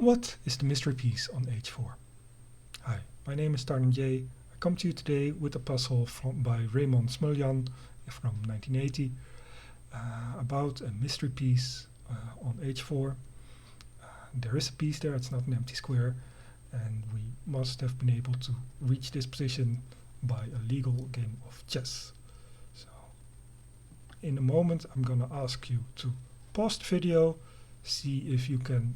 What is the mystery piece on h4? Hi, my name is Tarnan J. I come to you today with a puzzle by Raymond Smullyan from 1980 about a mystery piece on h4. There is a piece there, it's not an empty square, and we must have been able to reach this position by a legal game of chess. So, in a moment I'm gonna ask you to pause the video, see if you can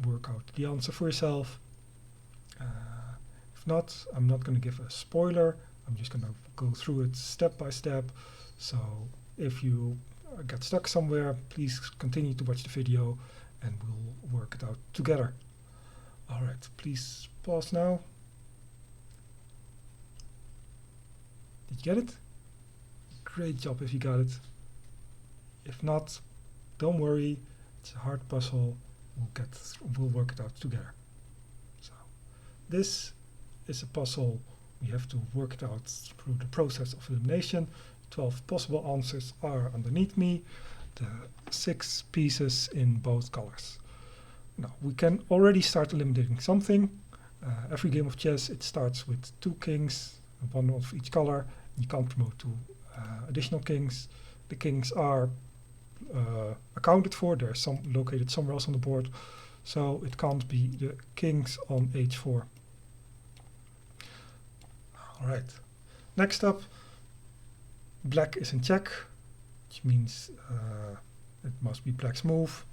work out the answer for yourself. If not, I'm not going to give a spoiler. I'm just going to go through it step by step. So if you get stuck somewhere, please continue to watch the video and we'll work it out together. All right, please pause now. Did you get it? Great job if you got it. If not, don't worry. It's a hard puzzle. We'll work it out together. So this is a puzzle. We have to work it out through the process of elimination. 12 possible answers are underneath me. The 6 pieces in both colors. Now we can already start eliminating something. Every game of chess it starts with 2 kings, one of each color. You can't promote 2 additional kings. The kings are accounted for. They're located somewhere else on the board, so it can't be the kings on h4. Alright, next up, black is in check, which means it must be black's move.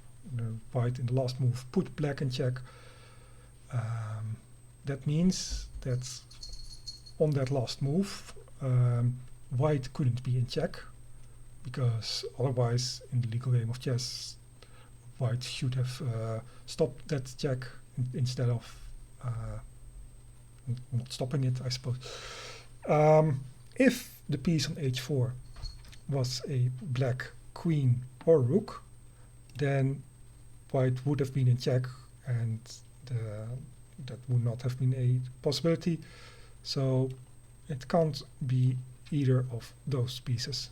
White in the last move put black in check. That means that on that last move white couldn't be in check, because otherwise in the legal game of chess white should have stopped that check instead of not stopping it, I suppose. If the piece on h4 was a black queen or rook, then white would have been in check, and that would not have been a possibility. So it can't be either of those pieces.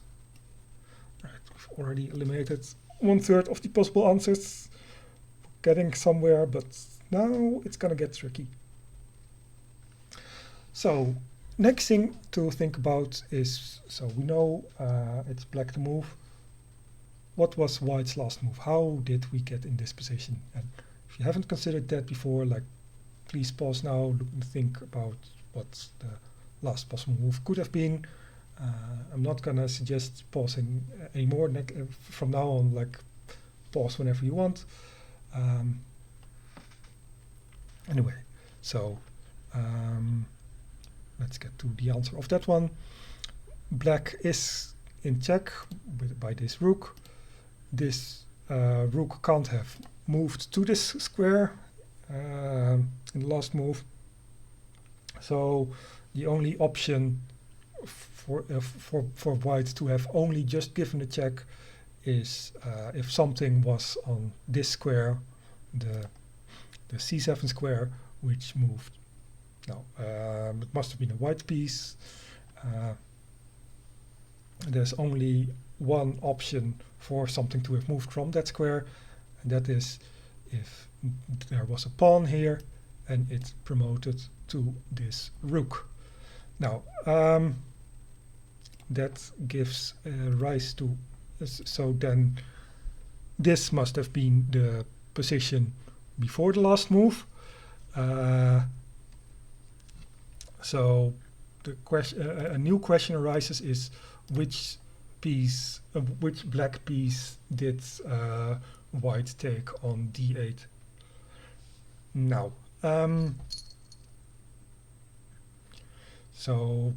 Right, we've already eliminated 1/3 of the possible answers. Getting somewhere, but now it's gonna get tricky. So next thing to think about is, so we know it's black to move. What was white's last move? How did we get in this position? And if you haven't considered that before, like, please pause now, look and think about what the last possible move could have been. I'm not gonna suggest pausing anymore. From now on, like, pause whenever you want. Anyway, so let's get to the answer of that one. Black is in check by this rook. This rook can't have moved to this square in the last move. So the only option for white to have only just given a check is if something was on this square, the c7 square, which moved. Now it must have been a white piece. There's only one option for something to have moved from that square, and that is if there was a pawn here and it promoted to this rook. Now that gives rise to, so then this must have been the position before the last move. So the question, a new question arises, is which piece, which black piece did white take on d8? Now, so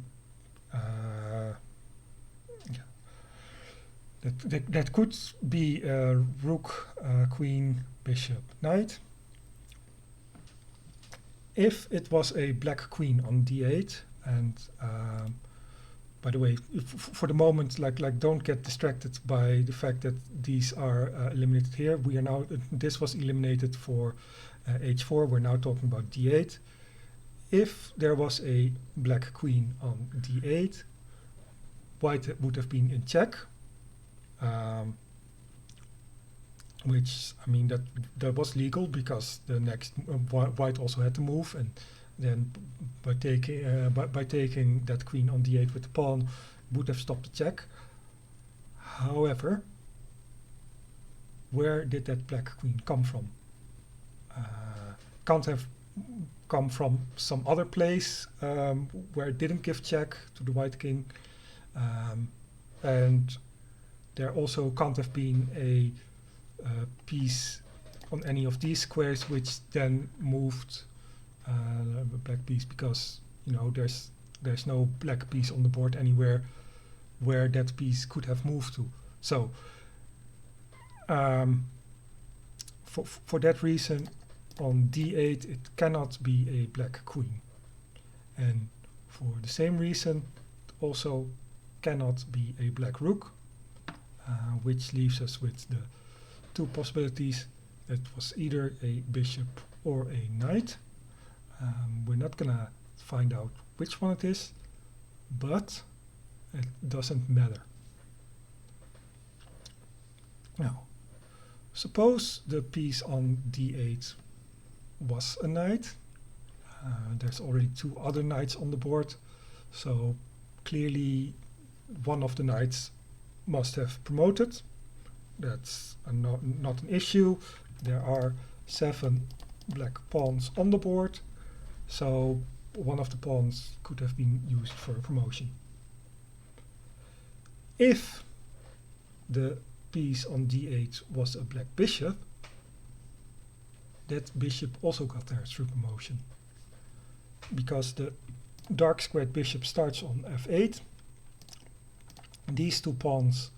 that could be rook, queen, bishop, knight. If it was a black queen on d8, and by the way, for the moment, like don't get distracted by the fact that these are eliminated here. We are now, this was eliminated for h4. We're now talking about d8. If there was a black queen on d8, white would have been in check. which, I mean, that was legal because the next white also had to move, and then by taking that queen on d8 with the pawn would have stopped the check. However, where did that black queen come from? Can't have come from some other place where it didn't give check to the white king, and there also can't have been a piece on any of these squares which then moved a black piece, because there's no black piece on the board anywhere where that piece could have moved to. So for that reason, on d8 it cannot be a black queen, and for the same reason it also cannot be a black rook, which leaves us with the two possibilities. It was either a bishop or a knight. We're not gonna find out which one it is, but it doesn't matter. Now, suppose the piece on d8 was a knight. There's already two other knights on the board, so clearly one of the knights must have promoted. That's not an issue. There are 7 black pawns on the board, so one of the pawns could have been used for a promotion. If the piece on d8 was a black bishop, that bishop also got there through promotion, because the dark squared bishop starts on f8. These two pawns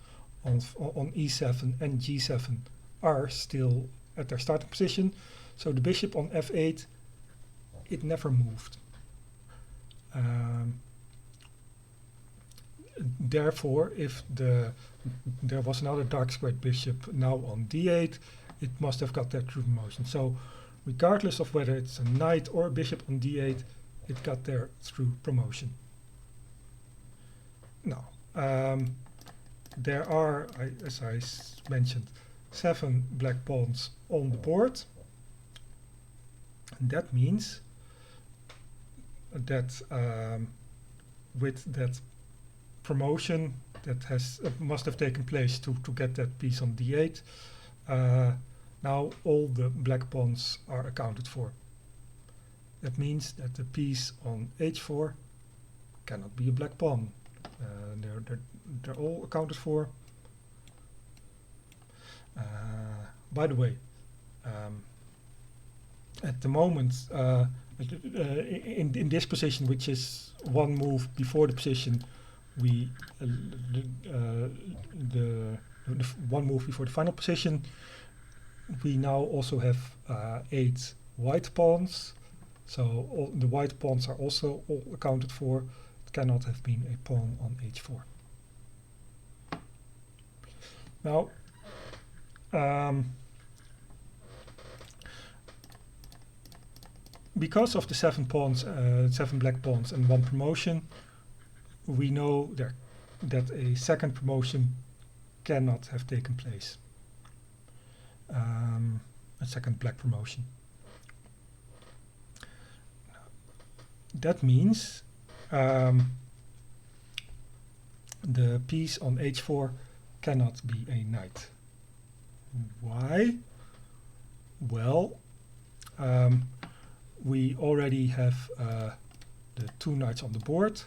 on e7 and g7 are still at their starting position, so the bishop on f8, it never moved. Therefore, if there was another dark squared bishop now on d8, it must have got that through promotion. So regardless of whether it's a knight or a bishop on d8, it got there through promotion. Now, there are, as I mentioned, 7 black pawns on the board, and that means that with that promotion that must have taken place to get that piece on d8, now all the black pawns are accounted for. That means that the piece on h4 cannot be a black pawn. They're all accounted for. By the way, at the moment, in this position, which is one move before the position, the one move before the final position, we now also have 8 white pawns. So all the white pawns are also all accounted for. It cannot have been a pawn on h4. Now, because of the 7 pawns, 7 black pawns and 1 promotion, we know that a second promotion cannot have taken place. A second black promotion. That means the piece on h4 cannot be a knight. Why? Well, we already have the 2 knights on the board,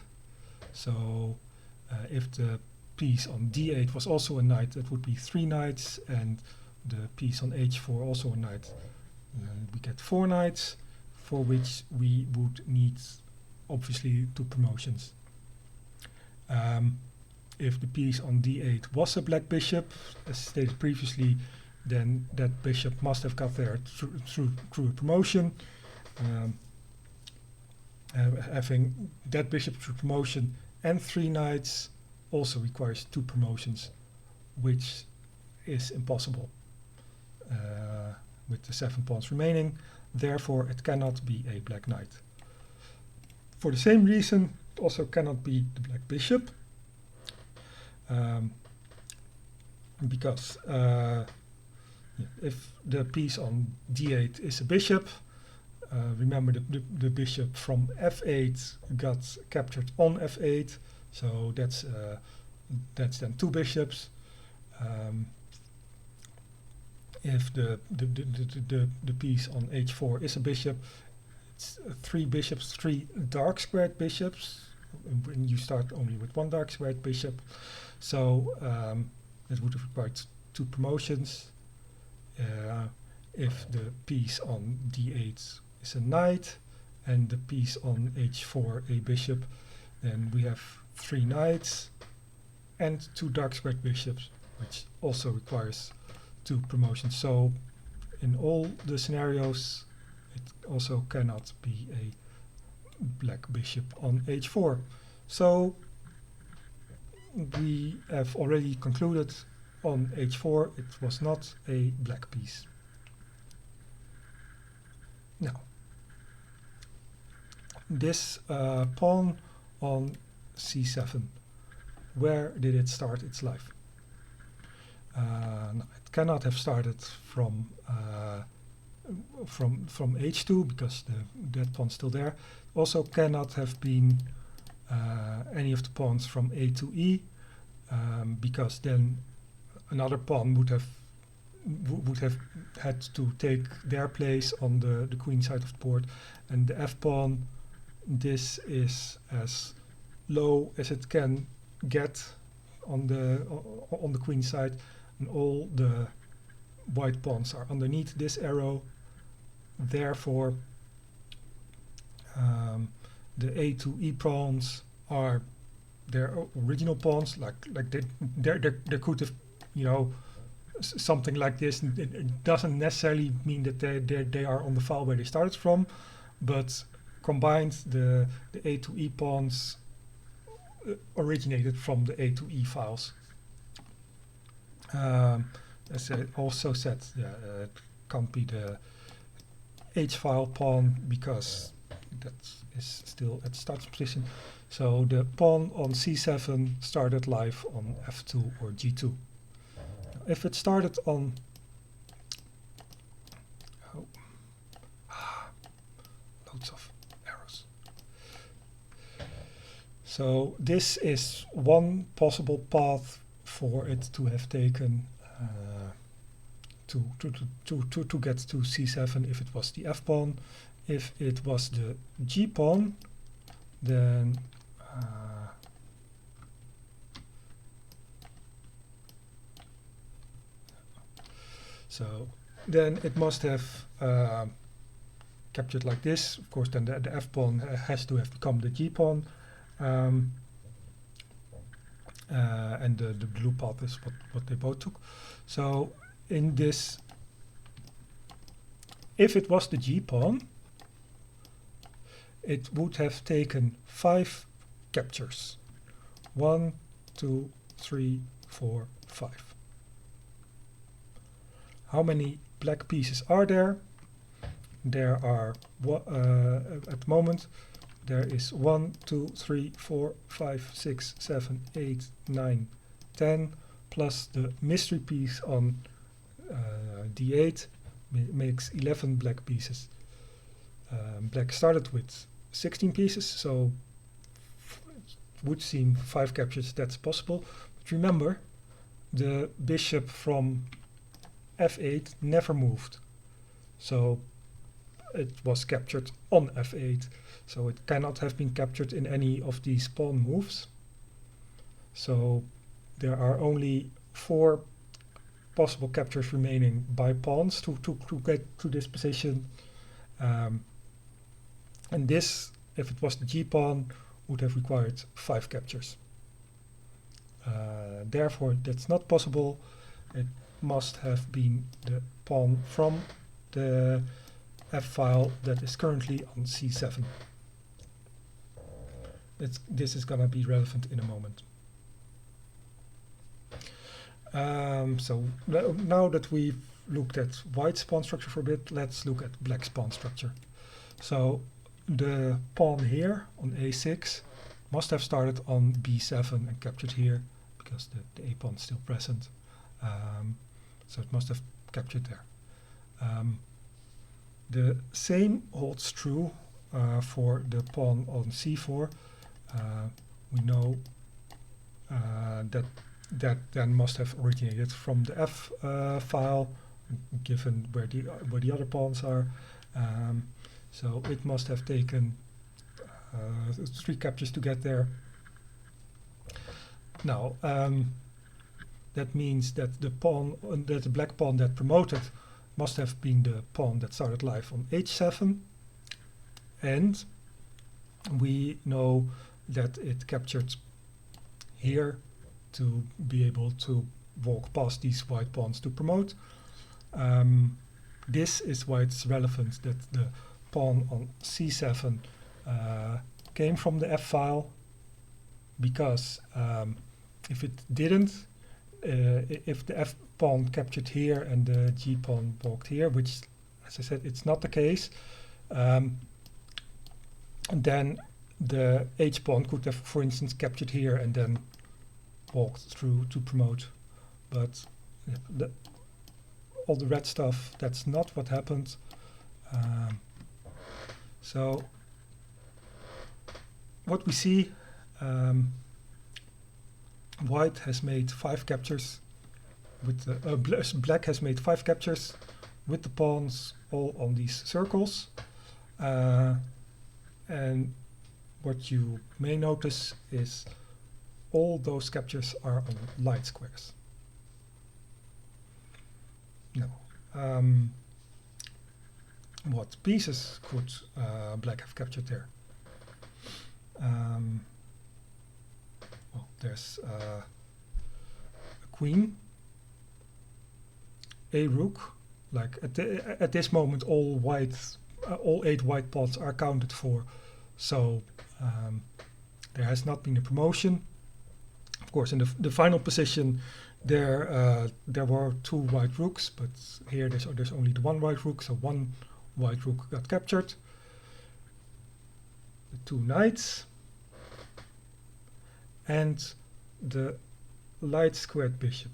so if the piece on d8 was also a knight, that would be 3 knights, and the piece on h4 also a knight. We get 4 knights, for which we would need obviously 2 promotions. If the piece on d8 was a black bishop, as stated previously, then that bishop must have got there through a promotion. Having that bishop through promotion and 3 knights also requires 2 promotions, which is impossible with the 7 pawns remaining. Therefore, it cannot be a black knight. For the same reason, it also cannot be the black bishop, because if the piece on d8 is a bishop, remember the bishop from f8 got captured on f8, so that's then two bishops. If the piece on h4 is a bishop, it's three bishops, three dark squared bishops. When you start only with one dark squared bishop, so that would have required two promotions. If the piece on d8 is a knight and the piece on h4 a bishop, then we have three knights and two dark squared bishops, which also requires two promotions. So in all the scenarios, it also cannot be a black bishop on h4. So we have already concluded on h4 it was not a black piece. Now, this pawn on c7, where did it start its life? No, it cannot have started from h2 because that pawn's still there. Also cannot have been any of the pawns from a to e, because then another pawn would have had to take their place on the queen side of the board, and the f pawn, this is as low as it can get on the queen side, and all the white pawns are underneath this arrow. Therefore, the a to e pawns are their original pawns. Like there could have, something like this. It doesn't necessarily mean that they are on the file where they started from, but combined, the a to e pawns originated from the a to e files. As I also said, it can't be the h file pawn because that is still at start position. So the pawn on c7 started life on f2 or g2. If it started on loads of arrows. So this is one possible path for it to have taken to get to c7 if it was the f pawn. If it was the g pawn, then so then it must have captured like this. Of course, then the f pawn has to have become the g pawn, and the blue path is what they both took. So in this, if it was the g pawn, it would have taken 5 captures. 1, 2, 3, 4, 5. How many black pieces are there? There are, at the moment, there is 1, 2, 3, 4, 5, 6, 7, 8, 9, 10, plus the mystery piece on d8 makes 11 black pieces. Black started with 16 pieces, so it would seem 5 captures, that's possible. But remember, the bishop from f8 never moved, so it was captured on f8, so it cannot have been captured in any of these pawn moves. So there are only 4 possible captures remaining by pawns to get to this position. And this, if it was the g pawn, would have required 5 captures. Therefore, that's not possible. It must have been the pawn from the f file that is currently on c7. This is going to be relevant in a moment. So now that we've looked at white's pawn structure for a bit, let's look at black's pawn structure. So the pawn here on a6 must have started on b7 and captured here because the a pawn is still present. So it must have captured there. The same holds true for the pawn on c4. We know that then must have originated from the f file, given where the other pawns are. So it must have taken 3 captures to get there. Now that means that the black pawn that promoted must have been the pawn that started life on h7, and we know that it captured here to be able to walk past these white pawns to promote. This is why it's relevant that the pawn on c7 came from the f file, because if it didn't, if the f pawn captured here and the g pawn walked here, which, as I said, it's not the case, then the h pawn could have, for instance, captured here and then walked through to promote. But all the red stuff, that's not what happened. So what we see, white has made 5 captures with the black has made 5 captures with the pawns all on these circles, and what you may notice is all those captures are on light squares. Now, what pieces could black have captured there? Well, there's a queen, a rook. Like at this moment, all 8 white pawns are counted for, so there has not been a promotion. Of course, in the final position, there were 2 white rooks, but here there's only the 1 white rook, so 1 white rook got captured. The 2 knights and the light squared bishop.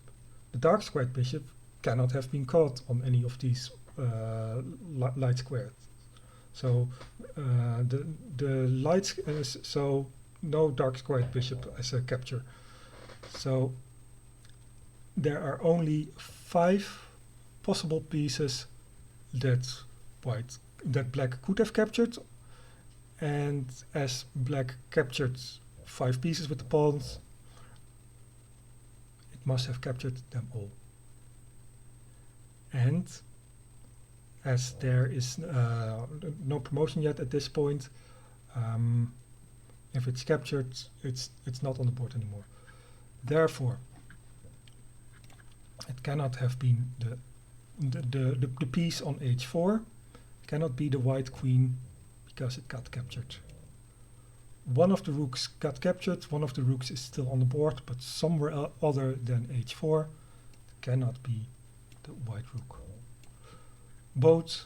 The dark squared bishop cannot have been caught on any of these light squared. So the light, so no dark squared bishop as a capture. So there are only 5 possible pieces that black could have captured, and as black captured 5 pieces with the pawns, it must have captured them all. And as there is no promotion yet at this point, if it's captured, it's not on the board anymore. Therefore, it cannot have been the piece on h4. It cannot be the white queen because it got captured. One of the rooks got captured. One of the rooks is still on the board, but somewhere other than h4. It cannot be the white rook. Both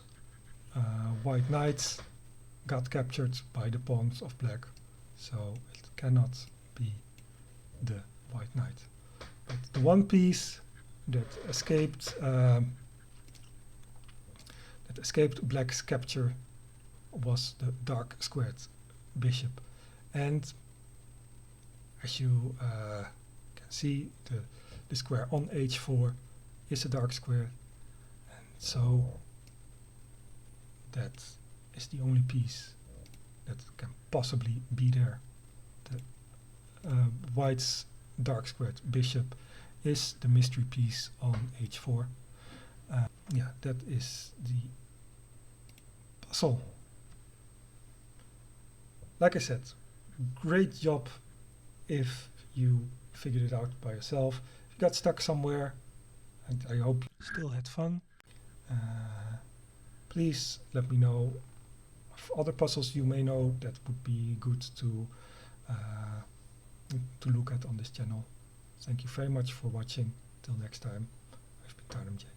white knights got captured by the pawns of black, so it cannot be the white knight. But the one piece that escaped black's capture was the dark squared bishop, and as you can see, the square on h4 is a dark square, and so that is the only piece that can possibly be there. The white's dark squared bishop is the mystery piece on h4. Yeah, that is the puzzle. Like I said, great job if you figured it out by yourself. If you got stuck somewhere, and I hope you still had fun, please let me know of other puzzles you may know that would be good to look at on this channel. Thank you very much for watching. Till next time, I've been Raymond Smullyan.